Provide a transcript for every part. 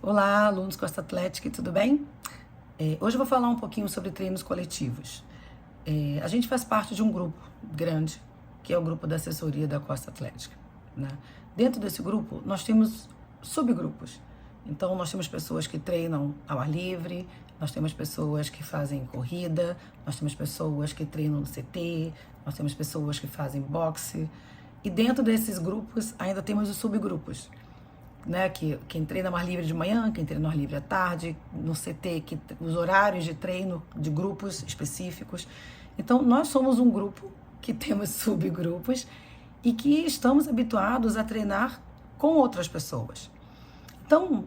Olá, alunos Costa Atlética, tudo bem? Hoje eu vou falar um pouquinho sobre treinos coletivos. A gente faz parte de um grupo grande, que é o grupo da assessoria da Costa Atlética, né? Dentro desse grupo, nós temos subgrupos. Então, nós temos pessoas que treinam ao ar livre, nós temos pessoas que fazem corrida, nós temos pessoas que treinam no CT, nós temos pessoas que fazem boxe. E dentro desses grupos, ainda temos os subgrupos, né, que quem treina mais livre de manhã, quem treina mais livre à tarde, no CT, os horários de treino de grupos específicos. Então, nós somos um grupo que temos subgrupos e que estamos habituados a treinar com outras pessoas. Então,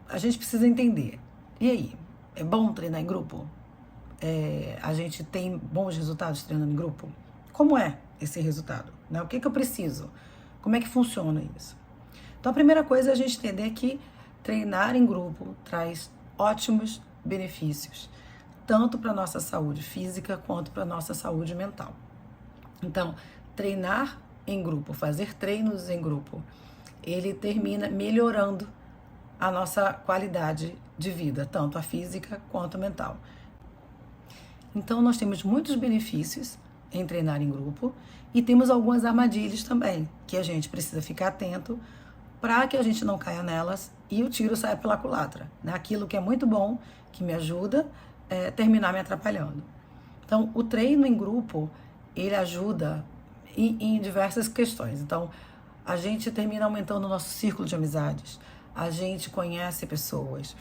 a gente precisa entender. E aí, é bom treinar em grupo? A gente tem bons resultados treinando em grupo? Como é esse resultado, né? O que eu preciso? Como é que funciona isso? Então, a primeira coisa é a gente entender que treinar em grupo traz ótimos benefícios, tanto para a nossa saúde física quanto para a nossa saúde mental. Então, treinar em grupo, fazer treinos em grupo, ele termina melhorando a nossa qualidade de vida, tanto a física quanto a mental. Então, nós temos muitos benefícios em treinar em grupo e temos algumas armadilhas também, que a gente precisa ficar atento para que a gente não caia nelas e o tiro saia pela culatra, né? Aquilo que é muito bom, que me ajuda, terminar me atrapalhando. Então, o treino em grupo, ele ajuda em diversas questões. Então, a gente termina aumentando o nosso círculo de amizades, a gente conhece pessoas,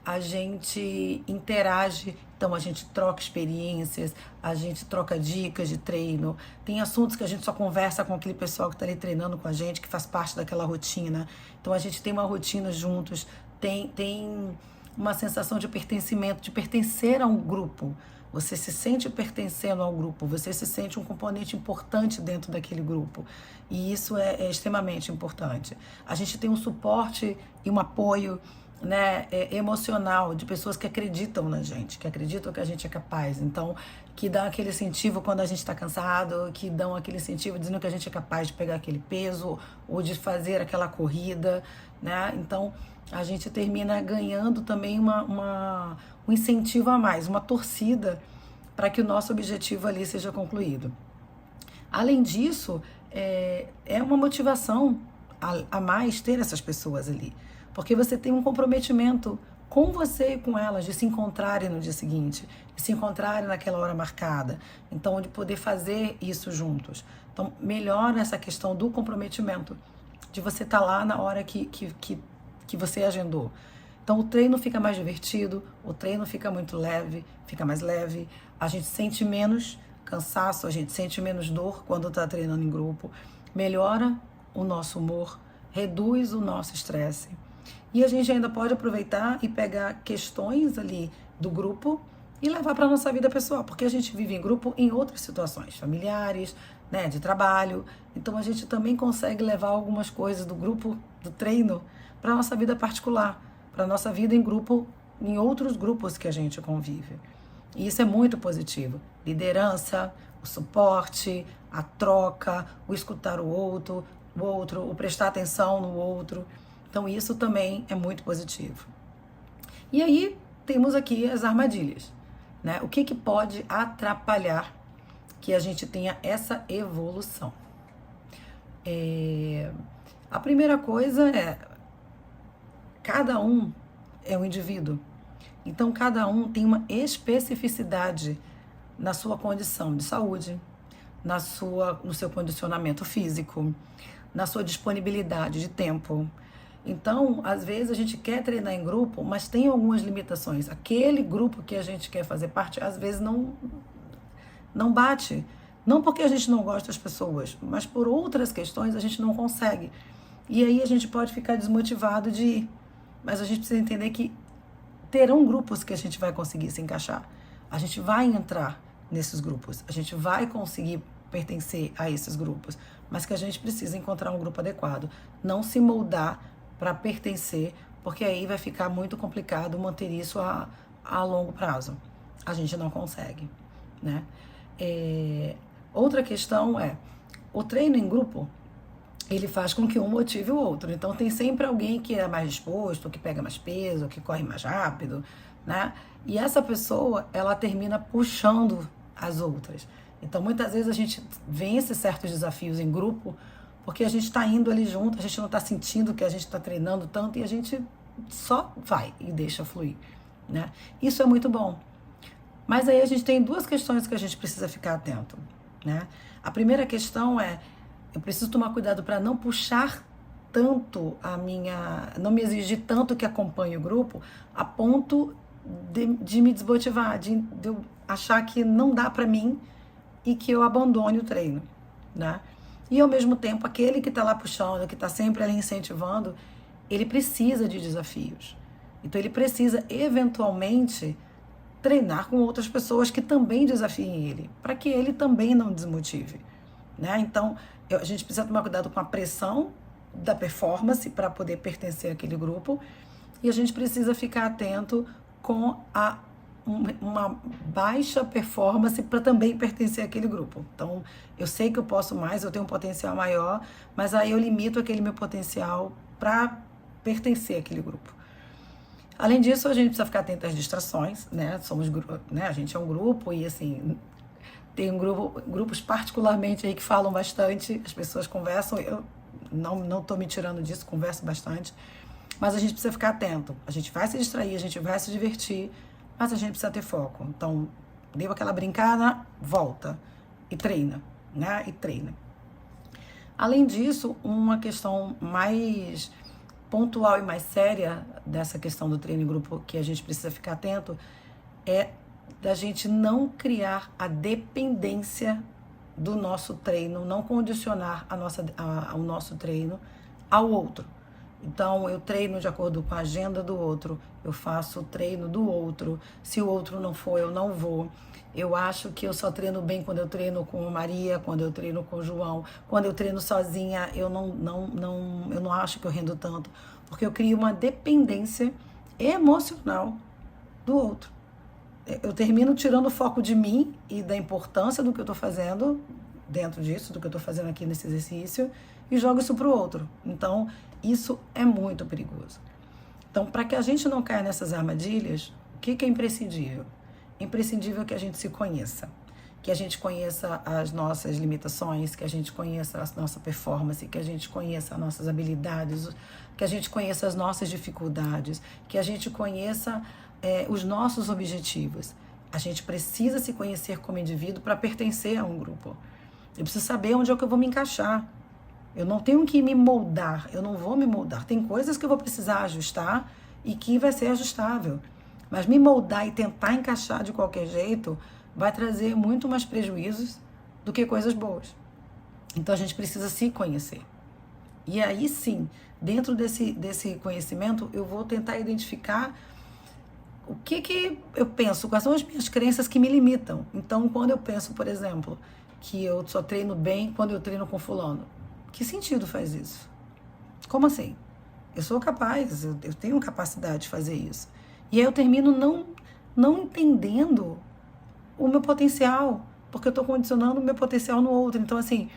a gente interage, então a gente troca experiências, a gente troca dicas de treino, tem assuntos que a gente só conversa com aquele pessoal que está ali treinando com a gente, que faz parte daquela rotina. Então a gente tem uma rotina juntos, tem uma sensação de pertencimento, de pertencer a um grupo. Você se sente pertencendo ao grupo, você se sente um componente importante dentro daquele grupo. E isso é extremamente importante. A gente tem um suporte e um apoio, né, emocional de pessoas que acreditam na gente, que acreditam que a gente é capaz. Então, que dão aquele incentivo quando a gente está cansado, que dão aquele incentivo dizendo que a gente é capaz de pegar aquele peso ou de fazer aquela corrida, né? Então, a gente termina ganhando também um incentivo a mais, uma torcida para que o nosso objetivo ali seja concluído. Além disso, é uma motivação a mais ter essas pessoas ali, porque você tem um comprometimento com você e com elas, de se encontrarem no dia seguinte, de se encontrarem naquela hora marcada, então de poder fazer isso juntos. Então melhora essa questão do comprometimento, de você estar lá na hora que você agendou. Então o treino fica mais divertido, o treino fica muito leve, fica mais leve, a gente sente menos cansaço, a gente sente menos dor quando está treinando em grupo, melhora o nosso humor, reduz o nosso estresse. E a gente ainda pode aproveitar e pegar questões ali do grupo e levar para a nossa vida pessoal, porque a gente vive em grupo em outras situações, familiares, né, de trabalho. Então a gente também consegue levar algumas coisas do grupo, do treino, para a nossa vida particular, para a nossa vida em grupo, em outros grupos que a gente convive. E isso é muito positivo. Liderança, o suporte, a troca, o escutar o outro, o prestar atenção no outro. Então isso também é muito positivo. E aí temos aqui as armadilhas, né? O que pode atrapalhar que a gente tenha essa evolução? A primeira coisa é, cada um é um indivíduo. Então cada um tem uma especificidade na sua condição de saúde, no seu condicionamento físico, na sua disponibilidade de tempo. Então, às vezes a gente quer treinar em grupo, mas tem algumas limitações. Aquele grupo que a gente quer fazer parte, às vezes não bate. Não porque a gente não gosta das pessoas, mas por outras questões a gente não consegue. E aí a gente pode ficar desmotivado de ir. Mas a gente precisa entender que terão grupos que a gente vai conseguir se encaixar. A gente vai entrar nesses grupos. A gente vai conseguir pertencer a esses grupos. Mas que a gente precisa encontrar um grupo adequado. Não se moldar para pertencer, porque aí vai ficar muito complicado manter isso a longo prazo. A gente não consegue, né? Outra questão é, o treino em grupo, ele faz com que um motive o outro. Então tem sempre alguém que é mais disposto, que pega mais peso, que corre mais rápido, né? E essa pessoa, ela termina puxando as outras. Então muitas vezes a gente vence certos desafios em grupo porque a gente está indo ali junto, a gente não está sentindo que a gente está treinando tanto e a gente só vai e deixa fluir, né? Isso é muito bom. Mas aí a gente tem duas questões que a gente precisa ficar atento, né? A primeira questão é, eu preciso tomar cuidado para não puxar tanto não me exigir tanto que acompanhe o grupo, a ponto de me desmotivar, de eu achar que não dá para mim e que eu abandone o treino, né? E ao mesmo tempo, aquele que está lá puxando, que está sempre ali incentivando, ele precisa de desafios. Então ele precisa, eventualmente, treinar com outras pessoas que também desafiem ele, para que ele também não desmotive, né? Então, a gente precisa tomar cuidado com a pressão da performance para poder pertencer àquele grupo e a gente precisa ficar atento com uma baixa performance para também pertencer àquele grupo. Então, eu sei que eu posso mais, eu tenho um potencial maior, mas aí eu limito aquele meu potencial para pertencer àquele grupo. Além disso, a gente precisa ficar atento às distrações, né? A gente é um grupo e, assim, tem grupos particularmente aí que falam bastante, as pessoas conversam, eu não estou me tirando disso, converso bastante, mas a gente precisa ficar atento. A gente vai se distrair, a gente vai se divertir, mas a gente precisa ter foco. Então, deu aquela brincada, volta e treina, né? E treina. Além disso, uma questão mais pontual e mais séria dessa questão do treino em grupo que a gente precisa ficar atento é da gente não criar a dependência do nosso treino, não condicionar o nosso treino ao outro. Então, eu treino de acordo com a agenda do outro, eu faço o treino do outro, se o outro não for, eu não vou. Eu acho que eu só treino bem quando eu treino com Maria, quando eu treino com o João. Quando eu treino sozinha, eu não acho que eu rendo tanto, porque eu crio uma dependência emocional do outro. Eu termino tirando o foco de mim e da importância do que eu estou fazendo dentro disso, do que eu estou fazendo aqui nesse exercício, e jogo isso para o outro. Então, isso é muito perigoso. Então, para que a gente não caia nessas armadilhas, o que é imprescindível? É imprescindível que a gente se conheça, que a gente conheça as nossas limitações, que a gente conheça a nossa performance, que a gente conheça as nossas habilidades, que a gente conheça as nossas dificuldades, que a gente conheça os nossos objetivos. A gente precisa se conhecer como indivíduo para pertencer a um grupo. Eu preciso saber onde é que eu vou me encaixar. Eu não tenho que me moldar, eu não vou me moldar. Tem coisas que eu vou precisar ajustar e que vai ser ajustável. Mas me moldar e tentar encaixar de qualquer jeito vai trazer muito mais prejuízos do que coisas boas. Então a gente precisa se conhecer. E aí sim, dentro desse conhecimento, eu vou tentar identificar o que eu penso, quais são as minhas crenças que me limitam. Então, quando eu penso, por exemplo, que eu só treino bem quando eu treino com fulano, que sentido faz isso? Como assim? Eu sou capaz, eu tenho capacidade de fazer isso. E aí eu termino não entendendo o meu potencial, porque eu estou condicionando o meu potencial no outro. Então, assim,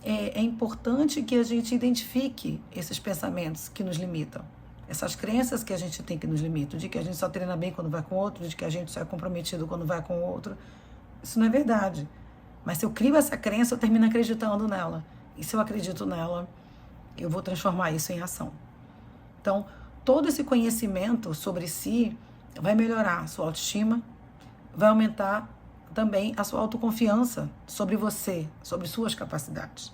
é importante que a gente identifique esses pensamentos que nos limitam. Essas crenças que a gente tem que nos limitam, de que a gente só treina bem quando vai com o outro, de que a gente só é comprometido quando vai com o outro. Isso não é verdade. Mas se eu crio essa crença, eu termino acreditando nela. E se eu acredito nela, eu vou transformar isso em ação. Então, todo esse conhecimento sobre si vai melhorar a sua autoestima, vai aumentar também a sua autoconfiança sobre você, sobre suas capacidades.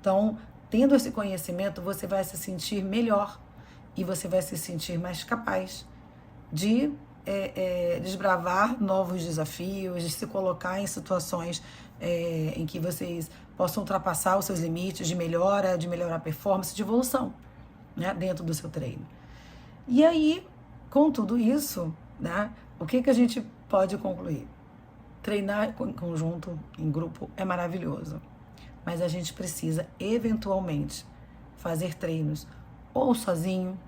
Então, tendo esse conhecimento, você vai se sentir melhor e você vai se sentir mais capaz de desbravar novos desafios, de se colocar em situações em que vocês possam ultrapassar os seus limites de melhorar a performance, de evolução, né, dentro do seu treino. E aí, com tudo isso, né, o que a gente pode concluir? Treinar em conjunto, em grupo, é maravilhoso, mas a gente precisa, eventualmente, fazer treinos ou sozinho,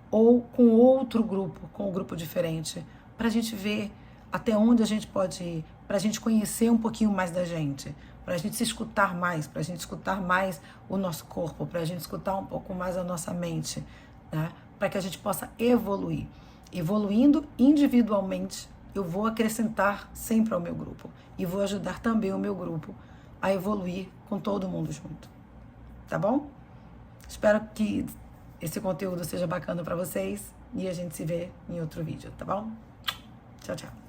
ou com outro grupo, com um grupo diferente, para a gente ver até onde a gente pode ir, para a gente conhecer um pouquinho mais da gente, para a gente se escutar mais, para a gente escutar mais o nosso corpo, para a gente escutar um pouco mais a nossa mente, né? Para que a gente possa evoluir. Evoluindo individualmente, eu vou acrescentar sempre ao meu grupo e vou ajudar também o meu grupo a evoluir com todo mundo junto. Tá bom? Espero que esse conteúdo seja bacana para vocês e a gente se vê em outro vídeo, tá bom? Tchau, tchau.